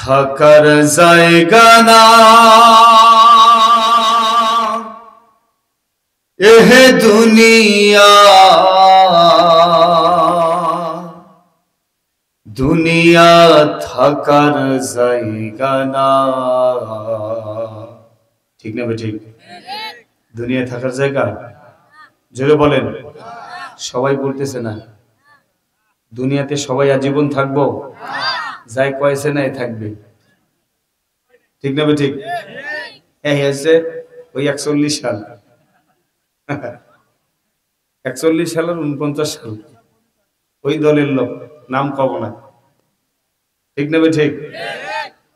থাকার জায়গা না এহে দুনিয়া, দুনিয়া থাকার জায়গা না। ঠিক না ঠিক? দুনিয়া থাকার জায়গা, জোরে বলেন। সবাই বলতেছে না। দুনিয়াতে সবাই আজীবন থাকবো? যাই কয়েছে নাই থাকবে। ঠিক না ঠিক? হ্যাঁ হয়েছে ওই 41 সাল, 41 সালের 49 সাল ওই দলের লোক, নাম কব না। ঠিক না ঠিক?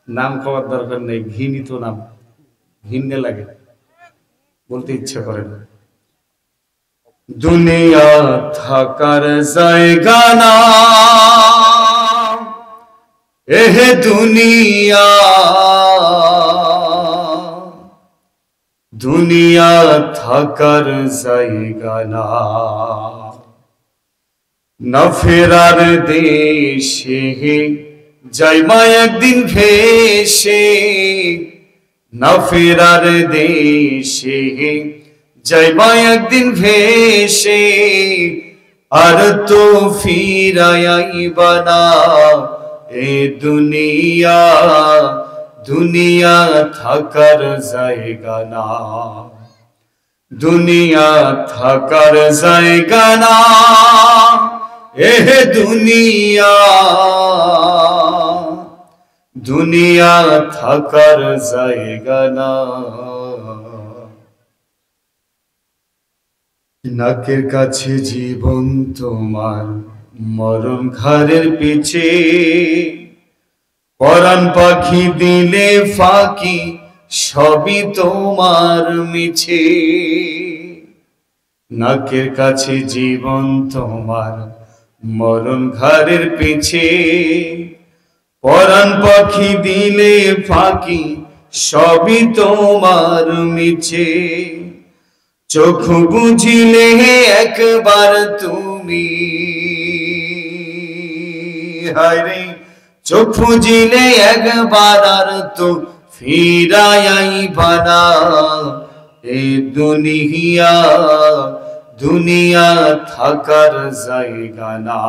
নাম কবার দরকার নেই, ঘৃণিত নাম, ঘৃণে লাগে, বলতে ইচ্ছা করে না। দুনিয়া থাকার জায়গা না এহে দুনিয়া, দুনিয়া থাকার জায়গা না। না ফেরার দেশে যাইমা একদিন ভেসে, না ফেরার দেশে যাইমা একদিন ভেসে, আর তো ফিরাইবা না এ দুনিয়া, দুনিয়া থাকার জায়গা না। দুনিয়া থাকার জায়গা না এহে দুনিয়া, দুনিয়া থাকার জায়গা না। নাকের কাছে জীবন তোমার, মরণ ঘাড়ের পিছে, পরাণ পাখি দিলে ফাঁকি, সবই তোমার মিছে। নাকের কাছে জীবন তোমার, মরণ ঘাড়ের পিছে, পরাণ পাখি দিলে ফাঁকি, সবই তোমার মিছে। চোখ বুঝিলে একবার তুমি, হায়রে চোখ বুঝিলে একবার আর তো ফিরাইবা না এ দুনিয়া, দুনিয়া থাকার জায়গা না।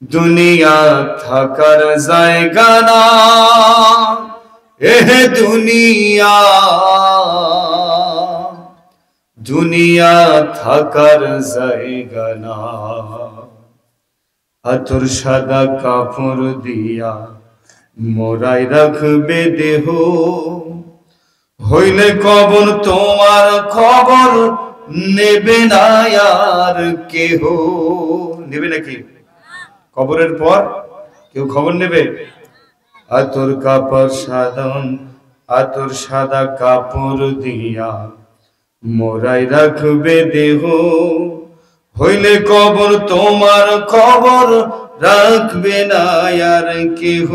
দুনিয়া থাকার জায়গা না এহে দুনিয়া, দুনিয়া থাকার জায়গা না। আতর সাদা কাপড় দিয়া মোড়াই রাখবে দেহ, হইলে কবর তোমার খবর নেবে না আর কেহ। নেবে নাকি? কবরের পর কেউ খবর নেবে? আতর কাপড় সাধন, আতর সাদা কাপড় দিয়া মোড়াই রাখবে দেহ, হইলে কবর তোমার খবর রাখবে না আর কেহ।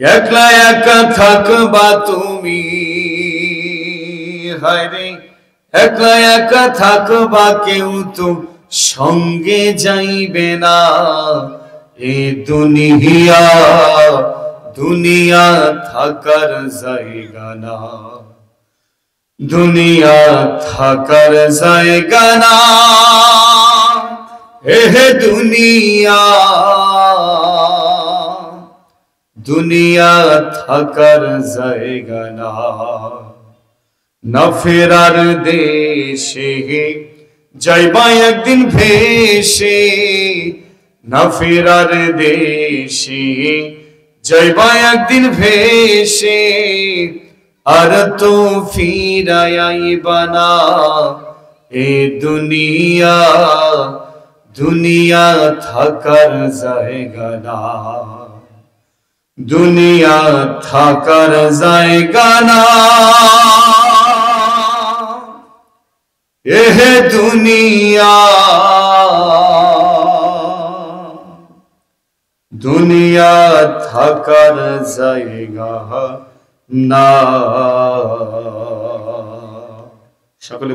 একলা একা থাকবা তুমি, হায়রে একলা একা থাকবা, কেউ তো সঙ্গে যাইবে না এ দুনিয়া, দুনিয়া থাকার জায়গা না। দুনিয়া থাকার জায়গা না এহে দুনিয়া, দুনিয়া থাকার জায়গা না। না ফেরার দেশে যাইবা একদিন ভেসে, না ফেরার দেশে যাইবা একদিন ভেসে, আর তো ফিরাইবা না এ দুনিয়া, দুনিয়া থাকার জায়গা না। দুনিয়া থাকার জায়গা না এহে দুনিয়া, দুনিয়া থাকার জায়গা না। সকলে